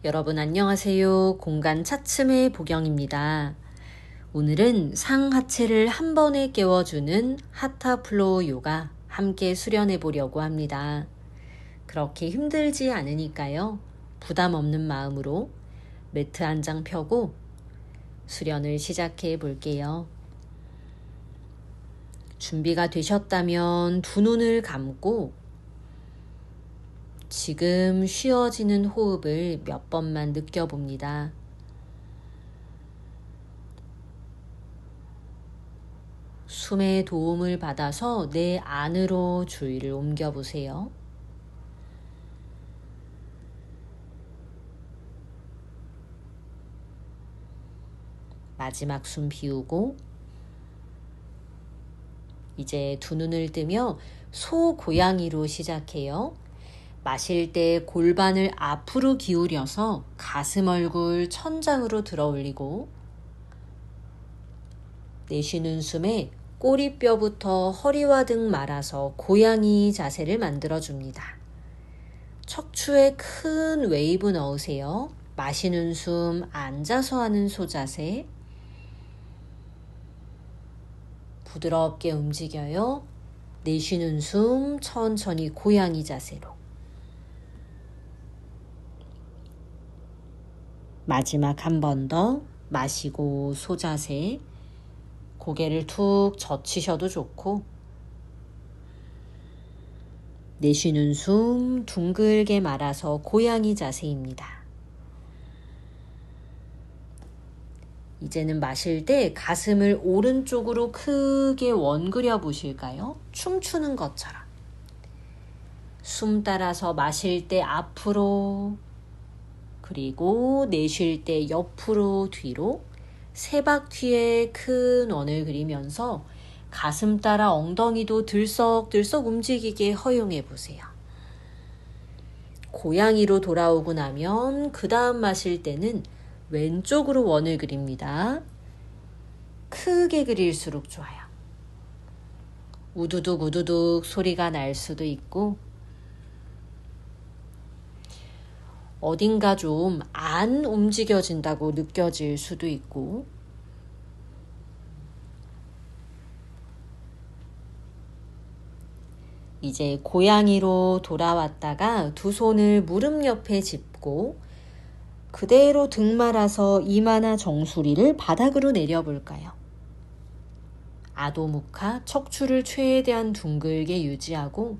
여러분 안녕하세요. 공간 차츰의 보경입니다. 오늘은 상하체를 한 번에 깨워주는 하타 플로우 요가 함께 수련해 보려고 합니다. 그렇게 힘들지 않으니까요. 부담 없는 마음으로 매트 한 장 펴고 수련을 시작해 볼게요. 준비가 되셨다면 두 눈을 감고 지금 쉬어지는 호흡을 몇 번만 느껴봅니다. 숨의 도움을 받아서 내 안으로 주의를 옮겨보세요. 마지막 숨 비우고 이제 두 눈을 뜨며 소고양이로 시작해요. 마실 때 골반을 앞으로 기울여서 가슴 얼굴 천장으로 들어 올리고 내쉬는 숨에 꼬리뼈부터 허리와 등 말아서 고양이 자세를 만들어줍니다. 척추에 큰 웨이브 넣으세요. 마시는 숨 앉아서 하는 소자세. 부드럽게 움직여요. 내쉬는 숨 천천히 고양이 자세로. 마지막 한 번 더 마시고 소자세. 고개를 툭 젖히셔도 좋고 내쉬는 숨 둥글게 말아서 고양이 자세입니다. 이제는 마실 때 가슴을 오른쪽으로 크게 원그려 보실까요? 춤추는 것처럼. 숨 따라서 마실 때 앞으로 그리고 내쉴 때 옆으로 뒤로 세 바퀴의 큰 원을 그리면서 가슴 따라 엉덩이도 들썩들썩 움직이게 허용해 보세요. 고양이로 돌아오고 나면 그 다음 마실 때는 왼쪽으로 원을 그립니다. 크게 그릴수록 좋아요. 우두둑 우두둑 소리가 날 수도 있고 어딘가 좀 안 움직여진다고 느껴질 수도 있고 이제 고양이로 돌아왔다가 두 손을 무릎 옆에 짚고 그대로 등 말아서 이마나 정수리를 바닥으로 내려볼까요? 아도무카 척추를 최대한 둥글게 유지하고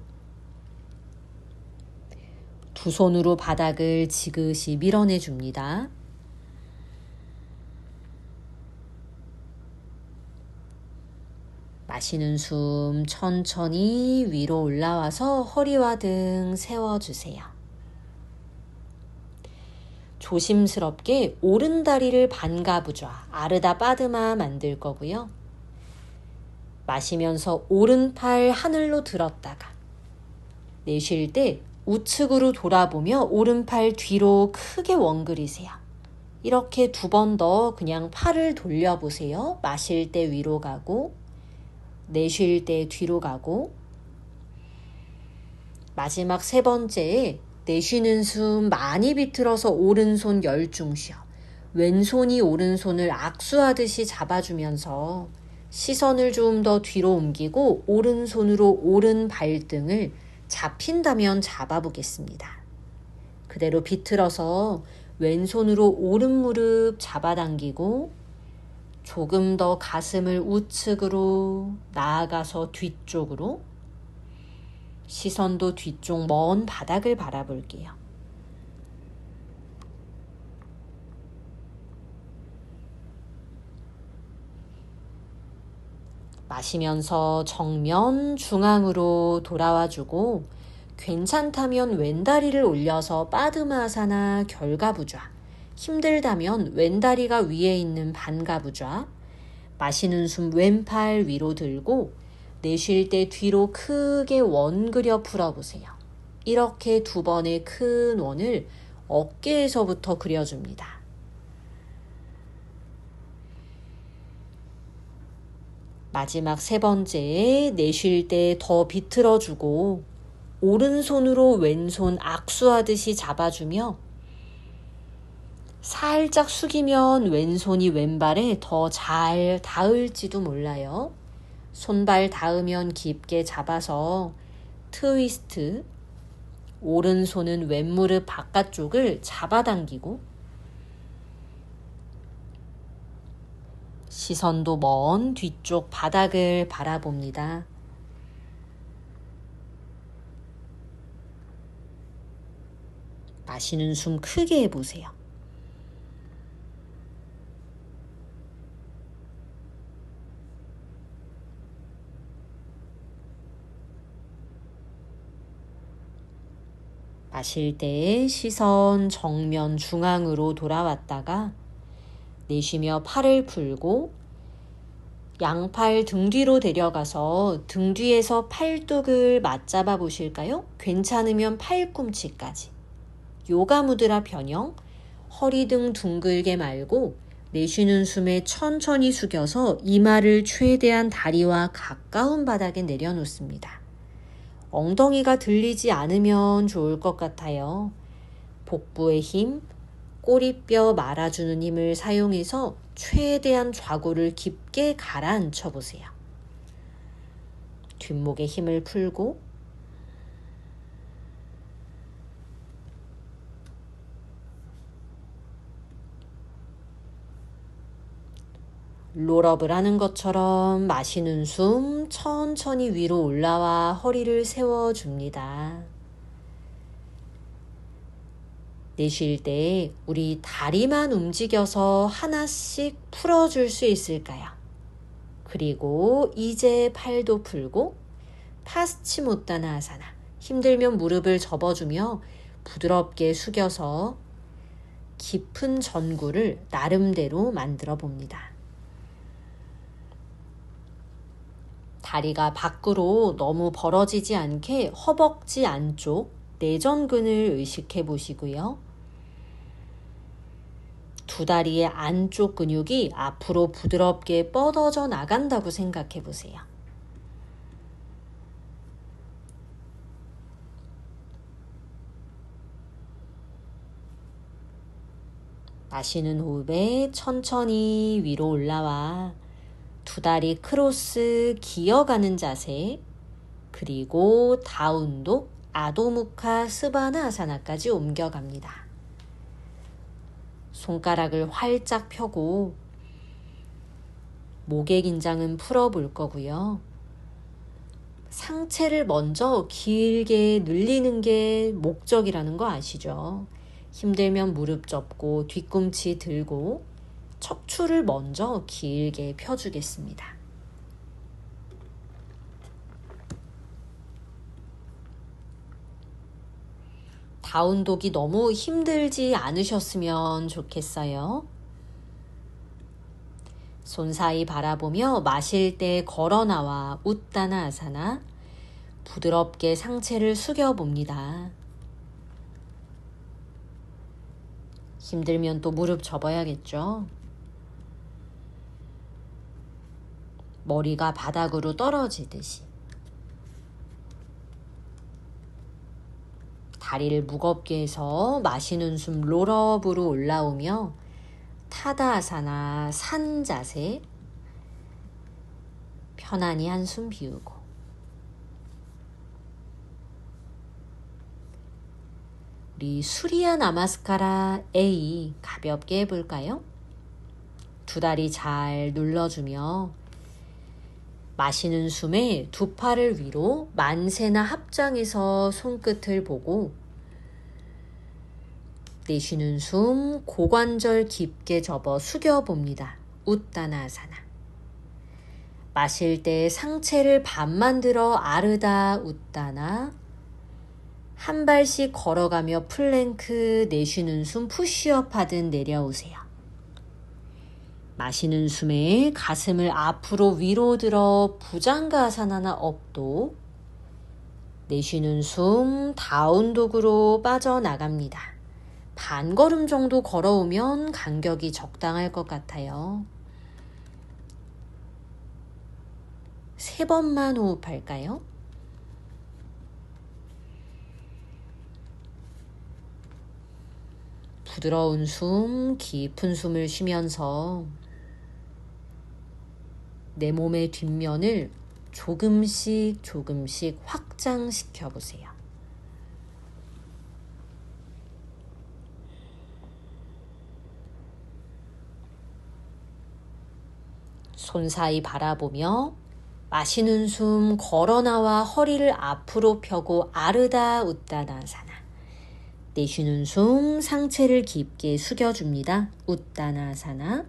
두 손으로 바닥을 지그시 밀어내줍니다. 마시는 숨 천천히 위로 올라와서 허리와 등 세워주세요. 조심스럽게 오른 다리를 반가부좌 아르다 빠드마 만들 거고요. 마시면서 오른팔 하늘로 들었다가 내쉴 때 우측으로 돌아보며 오른팔 뒤로 크게 원그리세요. 이렇게 두 번 더 그냥 팔을 돌려보세요. 마실 때 위로 가고 내쉴 때 뒤로 가고 마지막 세 번째에 내쉬는 숨 많이 비틀어서 오른손 열중 쉬어. 왼손이 오른손을 악수하듯이 잡아주면서 시선을 좀 더 뒤로 옮기고 오른손으로 오른 발등을 잡힌다면 잡아보겠습니다. 그대로 비틀어서 왼손으로 오른 무릎 잡아당기고 조금 더 가슴을 우측으로 나아가서 뒤쪽으로 시선도 뒤쪽 먼 바닥을 바라볼게요. 마시면서 정면 중앙으로 돌아와주고 괜찮다면 왼다리를 올려서 빠드마아사나 결가부좌, 힘들다면 왼다리가 위에 있는 반가부좌, 마시는 숨 왼팔 위로 들고 내쉴 때 뒤로 크게 원그려 풀어보세요. 이렇게 두 번의 큰 원을 어깨에서부터 그려줍니다. 마지막 세 번째에 내쉴 때 더 비틀어주고 오른손으로 왼손 악수하듯이 잡아주며 살짝 숙이면 왼손이 왼발에 더 잘 닿을지도 몰라요. 손발 닿으면 깊게 잡아서 트위스트, 오른손은 왼무릎 바깥쪽을 잡아당기고 시선도 먼 뒤쪽 바닥을 바라봅니다. 마시는 숨 크게 해보세요. 마실 때 시선 정면 중앙으로 돌아왔다가 내쉬며 팔을 풀고 양팔 등 뒤로 데려가서 등 뒤에서 팔뚝을 맞잡아 보실까요? 괜찮으면 팔꿈치까지. 요가 무드라 변형, 허리 등 둥글게 말고 내쉬는 숨에 천천히 숙여서 이마를 최대한 다리와 가까운 바닥에 내려놓습니다. 엉덩이가 들리지 않으면 좋을 것 같아요. 복부의 힘, 꼬리뼈 말아주는 힘을 사용해서 최대한 좌골을 깊게 가라앉혀 보세요. 뒷목에 힘을 풀고 롤업을 하는 것처럼 마시는 숨 천천히 위로 올라와 허리를 세워줍니다. 내쉴 때 우리 다리만 움직여서 하나씩 풀어줄 수 있을까요? 그리고 이제 팔도 풀고 파스치모타나아사나, 힘들면 무릎을 접어주며 부드럽게 숙여서 깊은 전구를 나름대로 만들어 봅니다. 다리가 밖으로 너무 벌어지지 않게 허벅지 안쪽 내전근을 의식해 보시고요. 두 다리의 안쪽 근육이 앞으로 부드럽게 뻗어져 나간다고 생각해 보세요. 마시는 호흡에 천천히 위로 올라와 두 다리 크로스 기어가는 자세, 그리고 다운독 아도무카 스바나 아사나까지 옮겨갑니다. 손가락을 활짝 펴고 목의 긴장은 풀어볼 거고요. 상체를 먼저 길게 늘리는 게 목적이라는 거 아시죠? 힘들면 무릎 접고 뒤꿈치 들고 척추를 먼저 길게 펴주겠습니다. 다운독이 너무 힘들지 않으셨으면 좋겠어요. 손 사이 바라보며 마실 때 걸어 나와 우따나 아사나, 부드럽게 상체를 숙여봅니다. 힘들면 또 무릎 접어야겠죠. 머리가 바닥으로 떨어지듯이 다리를 무겁게 해서 마시는 숨 롤업으로 올라오며 타다아사나 산 자세, 편안히 한숨 비우고 우리 수리야 나마스카라 A 가볍게 해볼까요? 두 다리 잘 눌러주며 마시는 숨에 두 팔을 위로 만세나 합장해서 손끝을 보고 내쉬는 숨 고관절 깊게 접어 숙여봅니다. 우따나아사나. 마실 때 상체를 반만 들어 아르다 우따나, 한 발씩 걸어가며 플랭크, 내쉬는 숨 푸시업 하듯 내려오세요. 마시는 숨에 가슴을 앞으로 위로 들어 부장가아사나나 업도, 내쉬는 숨 다운독으로 빠져나갑니다. 반걸음 정도 걸어오면 간격이 적당할 것 같아요. 3번만 호흡할까요? 부드러운 숨, 깊은 숨을 쉬면서 내 몸의 뒷면을 조금씩 확장시켜 보세요. 손 사이 바라보며 마시는 숨 걸어 나와 허리를 앞으로 펴고 아르다 우따나사나. 내쉬는 숨 상체를 깊게 숙여줍니다. 우따나사나.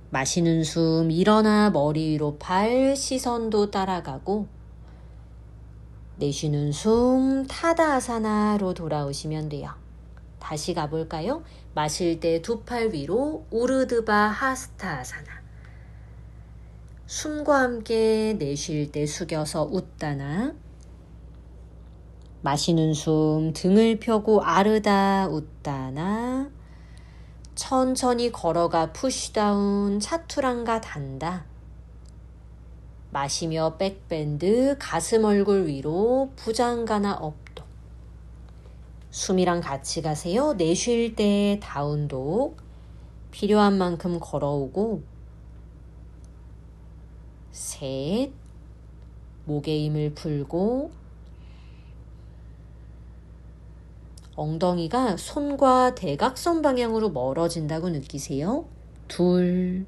마시는 숨 일어나 머리 위로 팔 시선도 따라가고, 내쉬는 숨 타다아사나로 돌아오시면 돼요. 다시 가볼까요? 마실 때 두 팔 위로 우르드바 하스타아사나. 숨과 함께 내쉴 때 숙여서 웃다나. 마시는 숨 등을 펴고 아르다 웃다나. 천천히 걸어가 푸시다운 차투랑가 단다. 마시며 백밴드 가슴 얼굴 위로 부장가나 업도. 숨이랑 같이 가세요. 내쉴 때 다운독. 필요한 만큼 걸어오고. 셋. 목의 힘을 풀고. 엉덩이가 손과 대각선 방향으로 멀어진다고 느끼세요. 둘.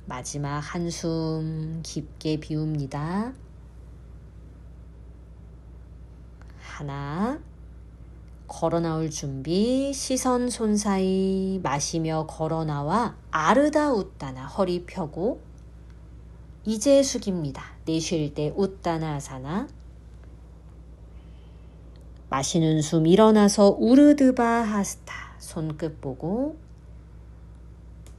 마지막 한숨 깊게 비웁니다. 하나. 걸어 나올 준비. 시선 손 사이. 마시며 걸어 나와 아르다 웃다나. 허리 펴고. 이제 숙입니다. 내쉴 때 웃다나 아사나. 마시는 숨 일어나서 우르드바 하스타. 손끝 보고.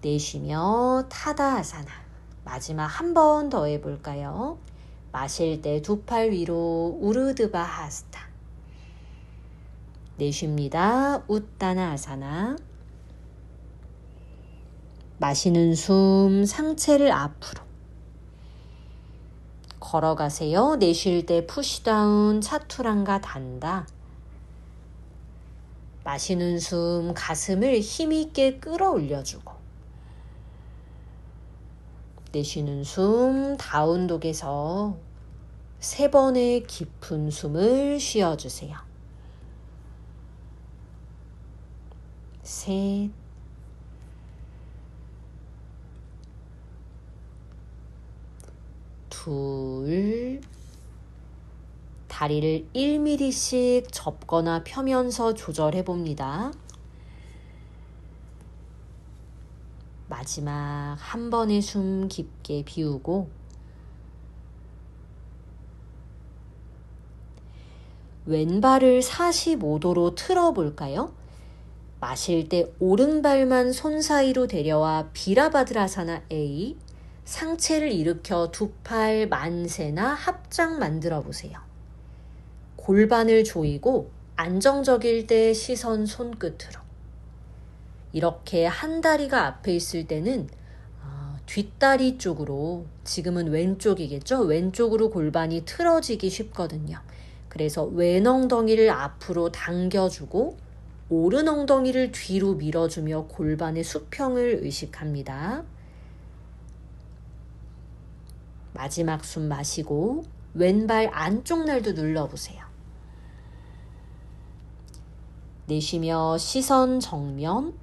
내쉬며 타다 아사나. 마지막 한 번 더 해볼까요? 마실 때 두 팔 위로 우르드바 하스타. 내쉽니다. 웃다나 아사나. 마시는 숨 상체를 앞으로. 걸어가세요. 내쉴 때 푸시다운 차투랑가 단다. 마시는 숨 가슴을 힘있게 끌어올려주고. 내쉬는 숨 다운독에서 3번의 깊은 숨을 쉬어주세요. 셋. 둘. 다리를 1mm씩 접거나 펴면서 조절해 봅니다. 마지막 한 번의 숨 깊게 비우고, 왼발을 45도로 틀어 볼까요? 마실 때 오른발만 손 사이로 데려와 비라바드라사나 A. 상체를 일으켜 두 팔 만세나 합장 만들어 보세요. 골반을 조이고 안정적일 때 시선 손끝으로. 이렇게 한 다리가 앞에 있을 때는 뒷다리 쪽으로, 지금은 왼쪽이겠죠? 왼쪽으로 골반이 틀어지기 쉽거든요. 그래서 왼 엉덩이를 앞으로 당겨주고 오른 엉덩이를 뒤로 밀어주며 골반의 수평을 의식합니다. 마지막 숨 마시고 왼발 안쪽 날도 눌러보세요. 내쉬며 시선 정면.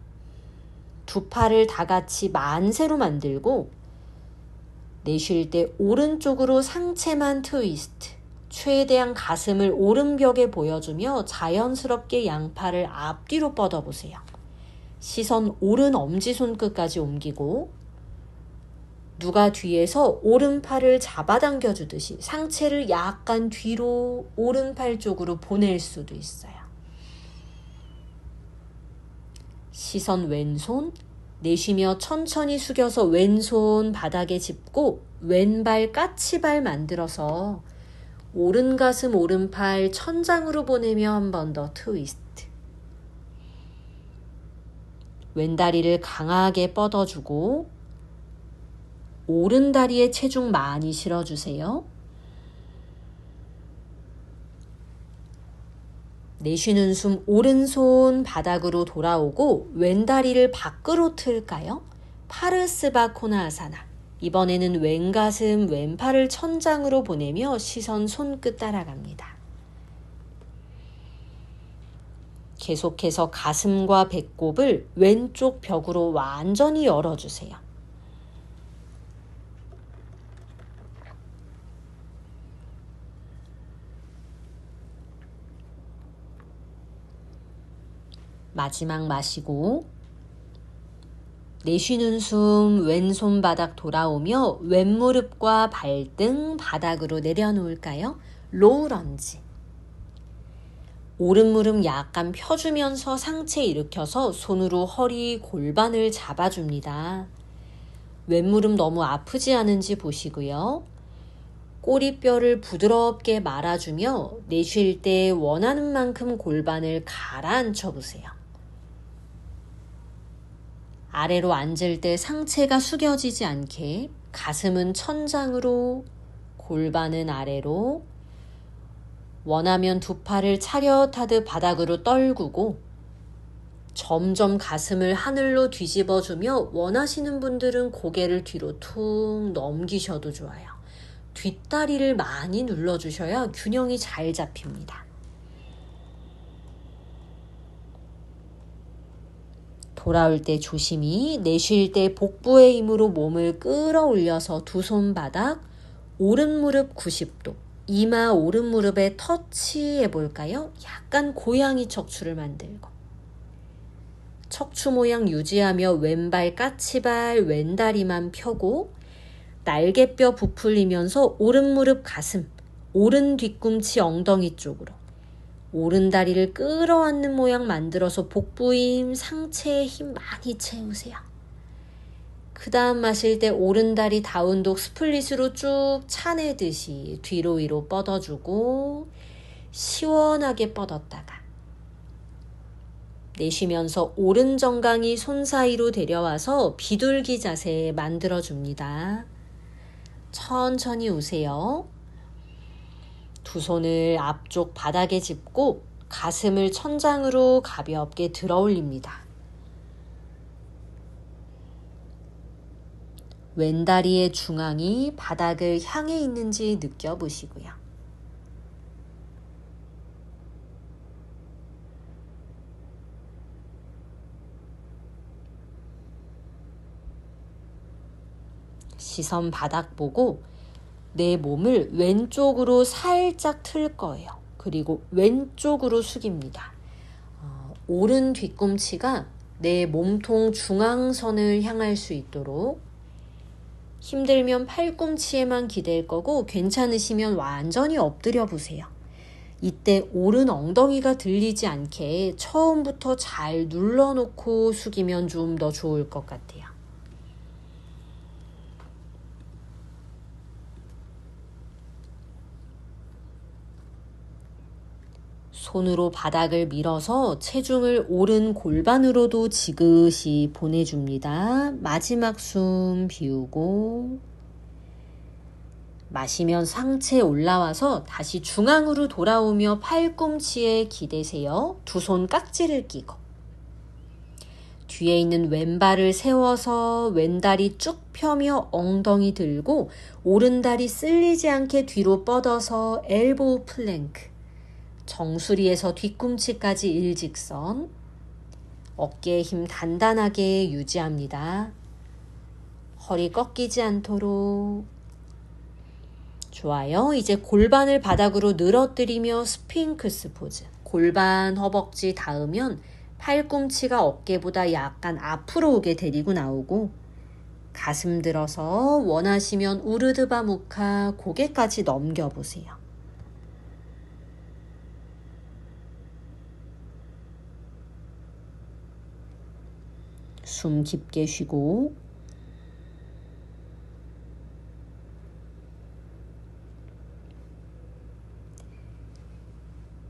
두 팔을 다 같이 만세로 만들고, 내쉴 때 오른쪽으로 상체만 트위스트. 최대한 가슴을 오른벽에 보여주며 자연스럽게 양팔을 앞뒤로 뻗어보세요. 시선 오른 엄지손끝까지 옮기고, 누가 뒤에서 오른팔을 잡아당겨주듯이 상체를 약간 뒤로 오른팔 쪽으로 보낼 수도 있어요. 시선 왼손. 내쉬며 천천히 숙여서 왼손 바닥에 짚고 왼발 까치발 만들어서 오른 가슴 오른팔 천장으로 보내며 한 번 더 트위스트. 왼다리를 강하게 뻗어주고 오른 다리에 체중 많이 실어주세요. 내쉬는 숨 오른손 바닥으로 돌아오고 왼다리를 밖으로 틀까요? 파르스바코나아사나. 이번에는 왼가슴 왼팔을 천장으로 보내며 시선 손끝 따라갑니다. 계속해서 가슴과 배꼽을 왼쪽 벽으로 완전히 열어주세요. 마지막 마시고 내쉬는 숨 왼손 바닥 돌아오며 왼무릎과 발등 바닥으로 내려놓을까요? 로우 런지. 오른 무릎 약간 펴주면서 상체 일으켜서 손으로 허리 골반을 잡아줍니다. 왼무릎 너무 아프지 않은지 보시고요. 꼬리뼈를 부드럽게 말아주며 내쉴 때 원하는 만큼 골반을 가라앉혀 보세요. 아래로 앉을 때 상체가 숙여지지 않게 가슴은 천장으로, 골반은 아래로, 원하면 두 팔을 차렷하듯 바닥으로 떨구고 점점 가슴을 하늘로 뒤집어주며 원하시는 분들은 고개를 뒤로 툭 넘기셔도 좋아요. 뒷다리를 많이 눌러주셔야 균형이 잘 잡힙니다. 돌아올 때 조심히, 내쉴 때 복부의 힘으로 몸을 끌어올려서 두 손 바닥, 오른 무릎 90도, 이마 오른 무릎에 터치해 볼까요? 약간 고양이 척추를 만들고. 척추 모양 유지하며 왼발 까치발, 왼다리만 펴고 날개뼈 부풀리면서 오른 무릎 가슴, 오른 뒤꿈치 엉덩이 쪽으로 오른 다리를 끌어안는 모양 만들어서 복부 힘, 상체에 힘 많이 채우세요. 그 다음 마실 때 오른 다리 다운독 스플릿으로 쭉 차내듯이 뒤로 위로 뻗어주고 시원하게 뻗었다가 내쉬면서 오른 정강이 손 사이로 데려와서 비둘기 자세 만들어줍니다. 천천히 오세요. 두 손을 앞쪽 바닥에 짚고 가슴을 천장으로 가볍게 들어 올립니다. 왼다리의 중앙이 바닥을 향해 있는지 느껴보시고요. 시선 바닥 보고 내 몸을 왼쪽으로 살짝 틀 거예요. 그리고 왼쪽으로 숙입니다. 오른 뒤꿈치가 내 몸통 중앙선을 향할 수 있도록. 힘들면 팔꿈치에만 기댈 거고 괜찮으시면 완전히 엎드려 보세요. 이때 오른 엉덩이가 들리지 않게 처음부터 잘 눌러놓고 숙이면 좀 더 좋을 것 같아요. 손으로 바닥을 밀어서 체중을 오른 골반으로도 지그시 보내줍니다. 마지막 숨 비우고 마시면 상체 올라와서 다시 중앙으로 돌아오며 팔꿈치에 기대세요. 두 손 깍지를 끼고 뒤에 있는 왼발을 세워서 왼다리 쭉 펴며 엉덩이 들고 오른다리 쓸리지 않게 뒤로 뻗어서 엘보우 플랭크. 정수리에서 뒤꿈치까지 일직선, 어깨의 힘 단단하게 유지합니다. 허리 꺾이지 않도록. 좋아요. 이제 골반을 바닥으로 늘어뜨리며 스핑크스 포즈. 골반, 허벅지 닿으면 팔꿈치가 어깨보다 약간 앞으로 오게 데리고 나오고 가슴 들어서 원하시면 우르드바 무카 고개까지 넘겨보세요. 숨 깊게 쉬고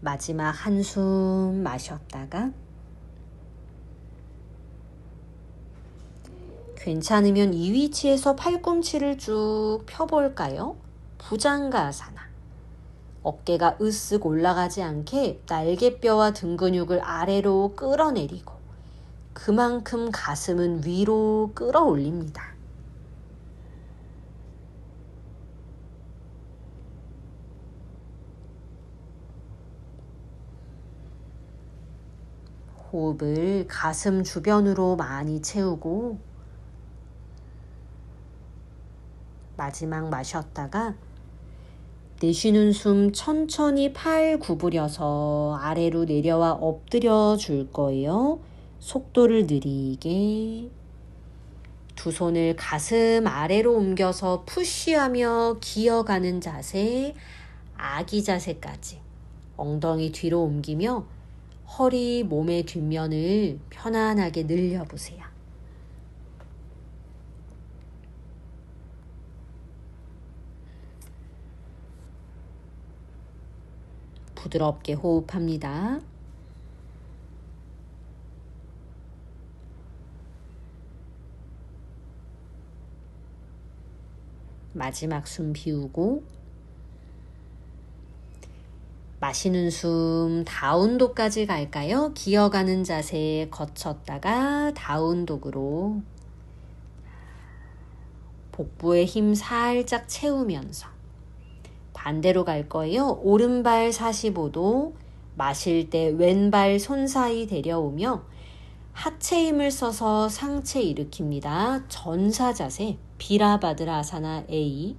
마지막 한숨 마셨다가 괜찮으면 이 위치에서 팔꿈치를 쭉 펴볼까요? 부장가아사나. 어깨가 으쓱 올라가지 않게 날개뼈와 등 근육을 아래로 끌어내리고 그만큼 가슴은 위로 끌어올립니다. 호흡을 가슴 주변으로 많이 채우고 마지막 마셨다가 내쉬는 숨 천천히 팔 구부려서 아래로 내려와 엎드려 줄 거예요. 속도를 느리게. 두 손을 가슴 아래로 옮겨서 푸쉬하며 기어가는 자세, 아기 자세까지 엉덩이 뒤로 옮기며 허리, 몸의 뒷면을 편안하게 늘려보세요. 부드럽게 호흡합니다. 마지막 숨 비우고 마시는 숨 다운독까지 갈까요? 기어가는 자세 거쳤다가 다운독으로 복부에 힘 살짝 채우면서 반대로 갈 거예요. 오른발 45도, 마실 때 왼발 손 사이 데려오며 하체 힘을 써서 상체 일으킵니다. 전사 자세, 비라바드라아사나 A.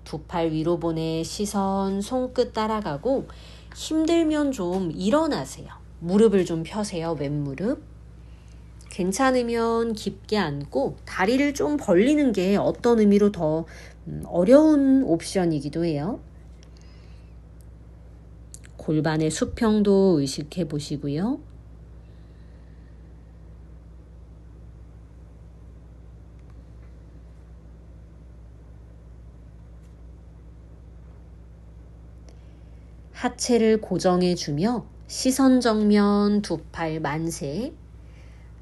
두 팔 위로 보내 시선 손끝 따라가고 힘들면 좀 일어나세요. 무릎을 좀 펴세요. 왼무릎. 괜찮으면 깊게 앉고 다리를 좀 벌리는 게 어떤 의미로 더 어려운 옵션이기도 해요. 골반의 수평도 의식해 보시고요. 하체를 고정해 주며 시선 정면 두 팔 만세.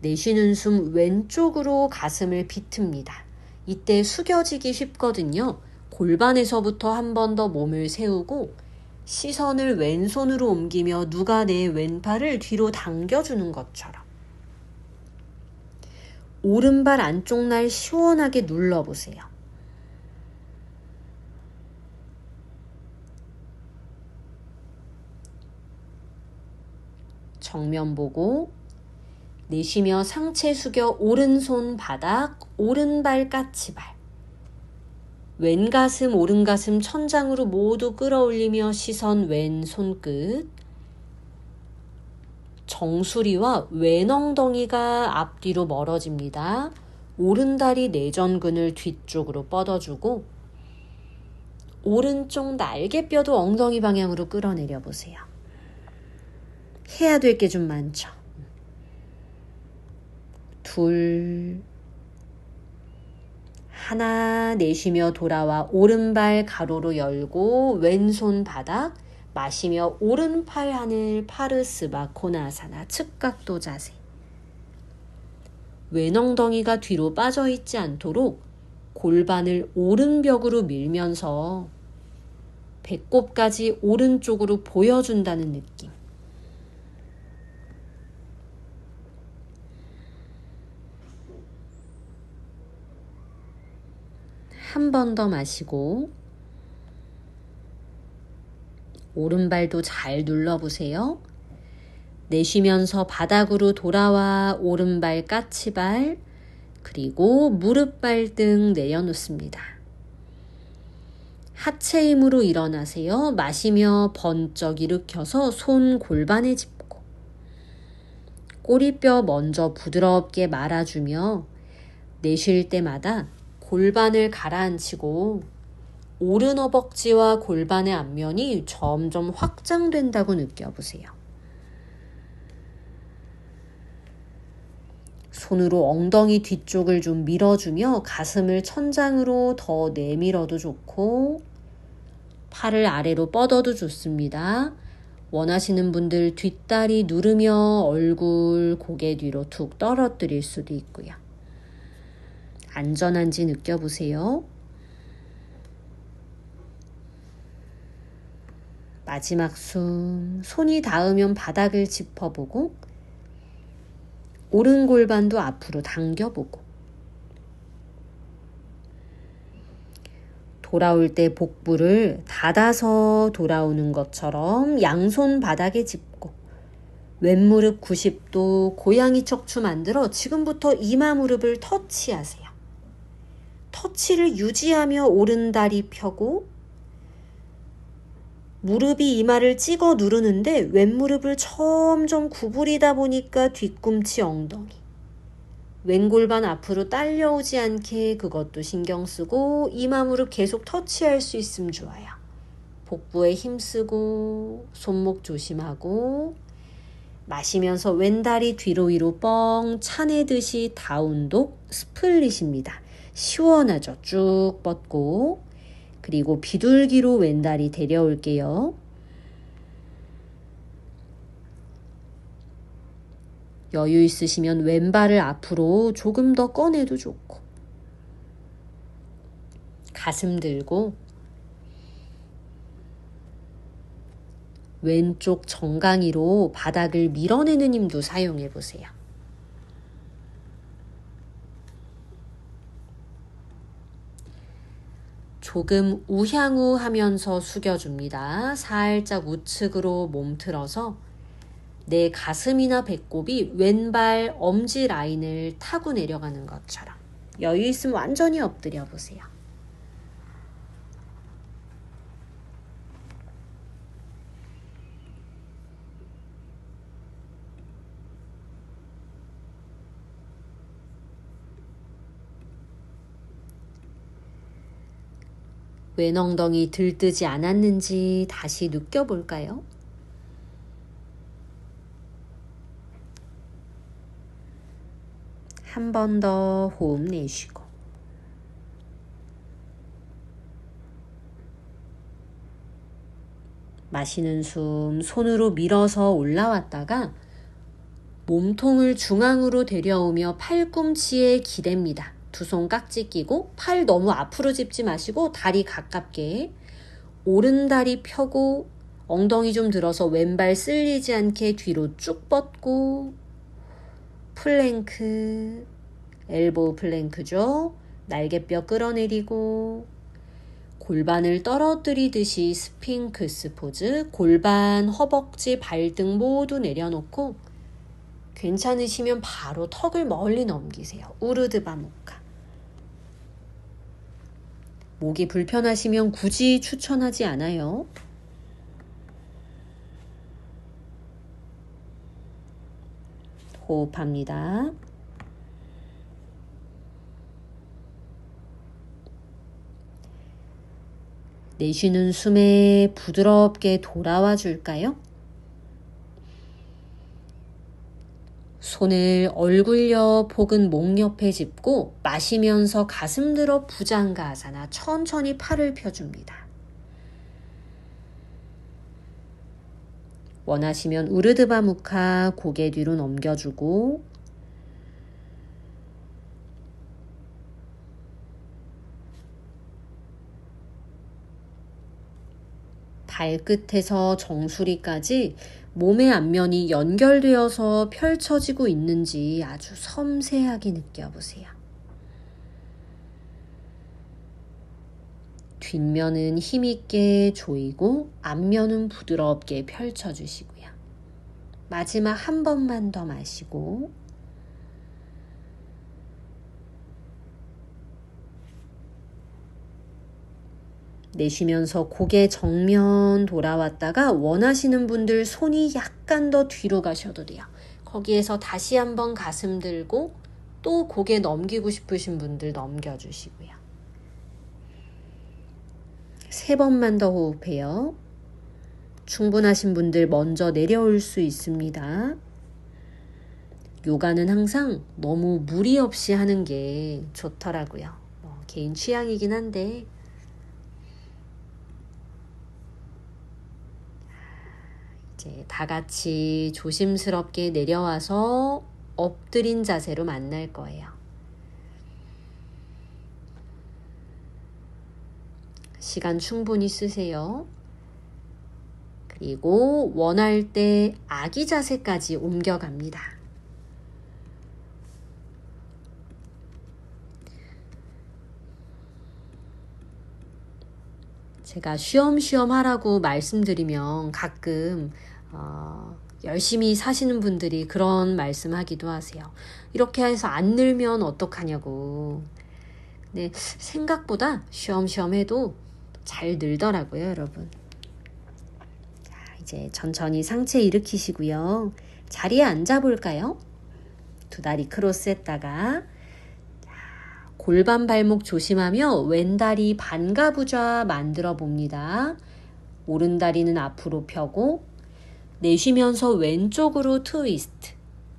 내쉬는 숨 왼쪽으로 가슴을 비틉니다. 이때 숙여지기 쉽거든요. 골반에서부터 한 번 더 몸을 세우고 시선을 왼손으로 옮기며 누가 내 왼팔을 뒤로 당겨주는 것처럼 오른발 안쪽 날 시원하게 눌러보세요. 정면 보고 내쉬며 상체 숙여 오른손 바닥, 오른발 까치발. 왼가슴, 오른가슴 천장으로 모두 끌어올리며 시선 왼 손끝. 정수리와 왼 엉덩이가 앞뒤로 멀어집니다. 오른다리 내전근을 뒤쪽으로 뻗어주고 오른쪽 날개뼈도 엉덩이 방향으로 끌어내려 보세요. 해야 될 게 좀 많죠. 둘, 하나. 내쉬며 돌아와 오른발 가로로 열고 왼손 바닥, 마시며 오른팔 하늘 파르스바 코나사나 측각도 자세. 왼 엉덩이가 뒤로 빠져있지 않도록 골반을 오른벽으로 밀면서 배꼽까지 오른쪽으로 보여준다는 느낌. 한 번 더 마시고 오른발도 잘 눌러보세요. 내쉬면서 바닥으로 돌아와 오른발 까치발 그리고 무릎 발등 내려놓습니다. 하체 힘으로 일어나세요. 마시며 번쩍 일으켜서 손 골반에 짚고 꼬리뼈 먼저 부드럽게 말아주며 내쉴 때마다 골반을 가라앉히고 오른 허벅지와 골반의 앞면이 점점 확장된다고 느껴보세요. 손으로 엉덩이 뒤쪽을 좀 밀어주며 가슴을 천장으로 더 내밀어도 좋고 팔을 아래로 뻗어도 좋습니다. 원하시는 분들 뒷다리 누르며 얼굴 고개 뒤로 툭 떨어뜨릴 수도 있고요. 안전한지 느껴보세요. 마지막 숨, 손이 닿으면 바닥을 짚어보고 오른 골반도 앞으로 당겨보고 돌아올 때 복부를 닫아서 돌아오는 것처럼 양손 바닥에 짚고 왼무릎 90도 고양이 척추 만들어 지금부터 이마 무릎을 터치하세요. 터치를 유지하며 오른 다리 펴고 무릎이 이마를 찍어 누르는데 왼무릎을 점점 구부리다 보니까 뒤꿈치 엉덩이. 왼골반 앞으로 딸려오지 않게 그것도 신경 쓰고 이마 무릎 계속 터치할 수 있으면 좋아요. 복부에 힘쓰고 손목 조심하고 마시면서 왼다리 뒤로 위로 뻥 차내듯이 다운독 스플릿입니다. 시원하죠? 쭉 뻗고 그리고 비둘기로 왼다리 데려올게요. 여유 있으시면 왼발을 앞으로 조금 더 꺼내도 좋고 가슴 들고 왼쪽 정강이로 바닥을 밀어내는 힘도 사용해 보세요. 조금 우향우 하면서 숙여줍니다. 살짝 우측으로 몸 틀어서 내 가슴이나 배꼽이 왼발 엄지 라인을 타고 내려가는 것처럼 여유 있으면 완전히 엎드려 보세요. 왼 엉덩이 들뜨지 않았는지 다시 느껴볼까요? 한 번 더 호흡 내쉬고 마시는 숨 손으로 밀어서 올라왔다가 몸통을 중앙으로 데려오며 팔꿈치에 기댑니다. 두 손 깍지 끼고 팔 너무 앞으로 짚지 마시고 다리 가깝게 오른 다리 펴고 엉덩이 좀 들어서 왼발 쓸리지 않게 뒤로 쭉 뻗고 플랭크, 엘보우 플랭크죠. 날개뼈 끌어내리고 골반을 떨어뜨리듯이 스핑크스 포즈, 골반, 허벅지, 발등 모두 내려놓고 괜찮으시면 바로 턱을 멀리 넘기세요. 우르드바무카. 목이 불편하시면 굳이 추천하지 않아요. 호흡합니다. 내쉬는 숨에 부드럽게 돌아와 줄까요? 손을 얼굴 옆 혹은 목 옆에 짚고 마시면서 가슴 들어 부장가하사나 천천히 팔을 펴줍니다. 원하시면 우르드바무카 고개 뒤로 넘겨주고 발끝에서 정수리까지 몸의 앞면이 연결되어서 펼쳐지고 있는지 아주 섬세하게 느껴보세요. 뒷면은 힘있게 조이고 앞면은 부드럽게 펼쳐주시고요. 마지막 한 번만 더 마시고 내쉬면서 고개 정면 돌아왔다가 원하시는 분들 손이 약간 더 뒤로 가셔도 돼요. 거기에서 다시 한번 가슴 들고 또 고개 넘기고 싶으신 분들 넘겨주시고요. 3번만 더 호흡해요. 충분하신 분들 먼저 내려올 수 있습니다. 요가는 항상 너무 무리 없이 하는 게 좋더라고요. 개인 취향이긴 한데 이제 다 같이 조심스럽게 내려와서 엎드린 자세로 만날 거예요. 시간 충분히 쓰세요. 그리고 원할 때 아기 자세까지 옮겨갑니다. 제가 쉬엄쉬엄 하라고 말씀드리면 가끔 열심히 사시는 분들이 그런 말씀하기도 하세요. 이렇게 해서 안 늘면 어떡하냐고. 네, 생각보다 쉬엄쉬엄 해도 잘 늘더라고요, 여러분. 자, 이제 천천히 상체 일으키시고요. 자리에 앉아볼까요? 두 다리 크로스했다가 골반 발목 조심하며 왼다리 반가부좌 만들어 봅니다. 오른다리는 앞으로 펴고 내쉬면서 왼쪽으로 트위스트.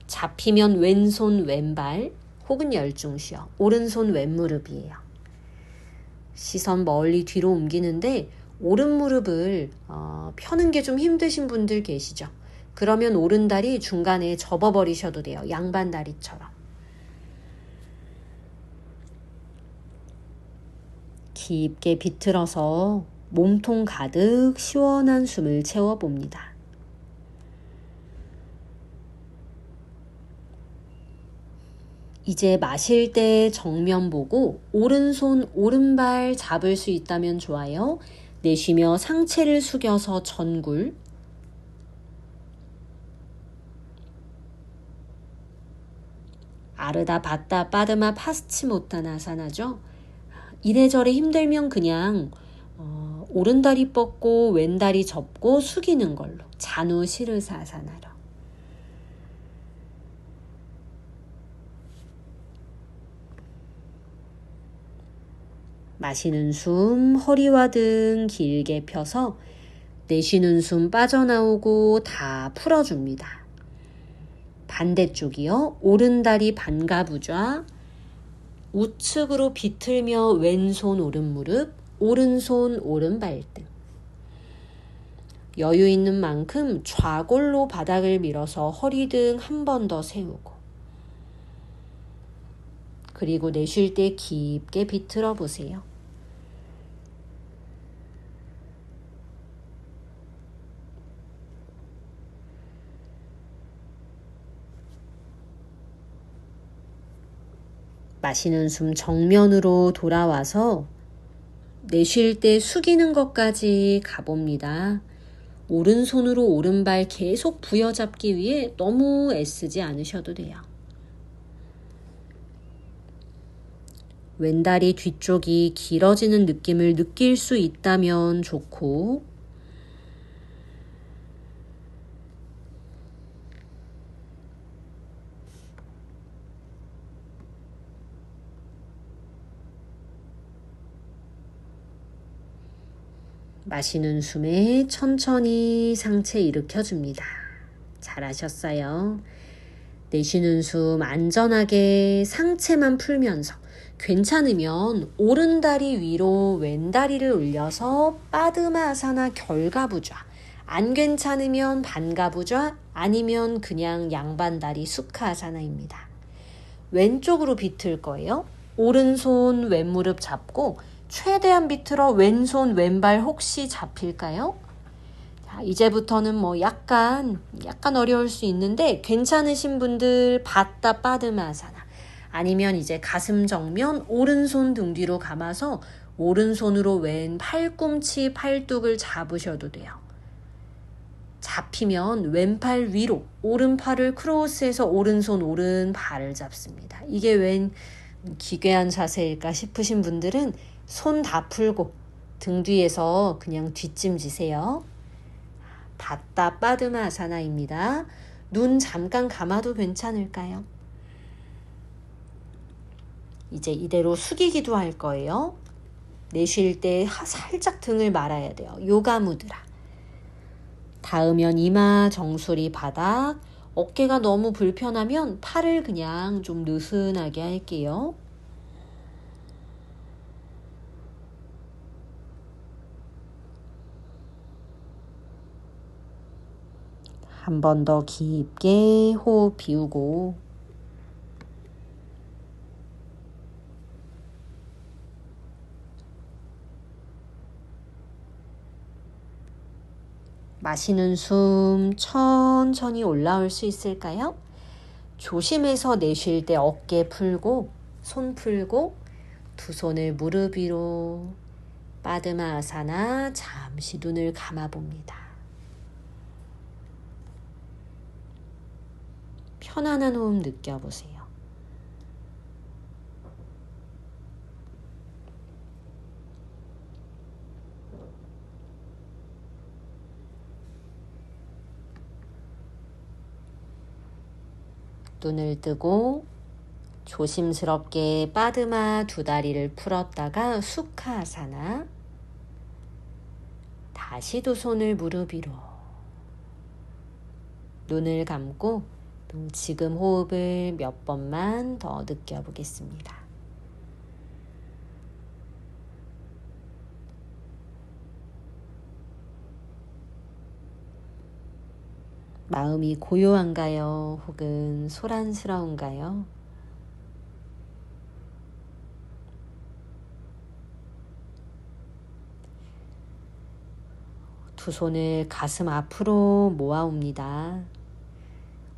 잡히면 왼손 왼발 혹은 열중쉬어. 오른손 왼무릎이에요. 시선 멀리 뒤로 옮기는데 오른 무릎을 펴는 게 좀 힘드신 분들 계시죠? 그러면 오른다리 중간에 접어버리셔도 돼요. 양반다리처럼. 깊게 비틀어서 몸통 가득 시원한 숨을 채워봅니다. 이제 마실 때 정면 보고 오른손 오른발 잡을 수 있다면 좋아요. 내쉬며 상체를 숙여서 전굴. 아르다 바다 빠드마 파스치모타나사나죠. 이래저래 힘들면 그냥 오른다리 뻗고 왼다리 접고 숙이는 걸로 자누 시르사사나로. 마시는 숨 허리와 등 길게 펴서 내쉬는 숨 빠져나오고 다 풀어줍니다. 반대쪽이요. 오른다리 반가부좌 우측으로 비틀며 왼손 오른무릎 오른손 오른발등. 여유 있는 만큼 좌골로 바닥을 밀어서 허리 등 한 번 더 세우고 그리고 내쉴 때 깊게 비틀어 보세요. 마시는 숨 정면으로 돌아와서 내쉴 때 숙이는 것까지 가봅니다. 오른손으로 오른발 계속 부여잡기 위해 너무 애쓰지 않으셔도 돼요. 왼다리 뒤쪽이 길어지는 느낌을 느낄 수 있다면 좋고 마시는 숨에 천천히 상체 일으켜줍니다. 잘하셨어요. 내쉬는 숨 안전하게 상체만 풀면서 괜찮으면 오른다리 위로 왼다리를 올려서 빠드마아사나 결가부좌. 안 괜찮으면 반가부좌 아니면 그냥 양반다리 수카아사나입니다. 왼쪽으로 비틀 거예요. 오른손 왼무릎 잡고 최대한 비틀어 왼손 왼발 혹시 잡힐까요? 자, 이제부터는 약간 어려울 수 있는데 괜찮으신 분들 바따 빠드마아사나 아니면 이제 가슴 정면 오른손 등 뒤로 감아서 오른손으로 왼 팔꿈치 팔뚝을 잡으셔도 돼요. 잡히면 왼팔 위로 오른팔을 크로스해서 오른손 오른발을 잡습니다. 이게 웬 기괴한 자세일까 싶으신 분들은 손 다 풀고 등 뒤에서 그냥 뒷짐지세요. 바따 빠드마아사나입니다. 눈 잠깐 감아도 괜찮을까요? 이제 이대로 숙이기도 할 거예요. 내쉴 때 살짝 등을 말아야 돼요. 요가 무드라. 닿으면 이마 정수리 바닥. 어깨가 너무 불편하면 팔을 그냥 좀 느슨하게 할게요. 한 번 더 깊게 호흡 비우고 마시는 숨 천천히 올라올 수 있을까요? 조심해서 내쉴 때 어깨 풀고 손 풀고 두 손을 무릎 위로 빠드마아사나 잠시 눈을 감아봅니다. 편안한 호흡 느껴보세요. 눈을 뜨고 조심스럽게 빠드마 두 다리를 풀었다가 수카아사나, 다시 두 손을 무릎 위로, 눈을 감고 또 지금 호흡을 몇 번만 더 느껴보겠습니다. 마음이 고요한가요? 혹은 소란스러운가요? 두 손을 가슴 앞으로 모아옵니다.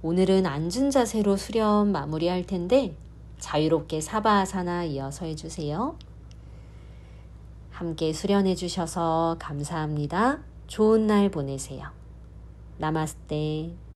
오늘은 앉은 자세로 수련 마무리할 텐데 자유롭게 사바아사나 이어서 해주세요. 함께 수련해 주셔서 감사합니다. 좋은 날 보내세요. 나마스테.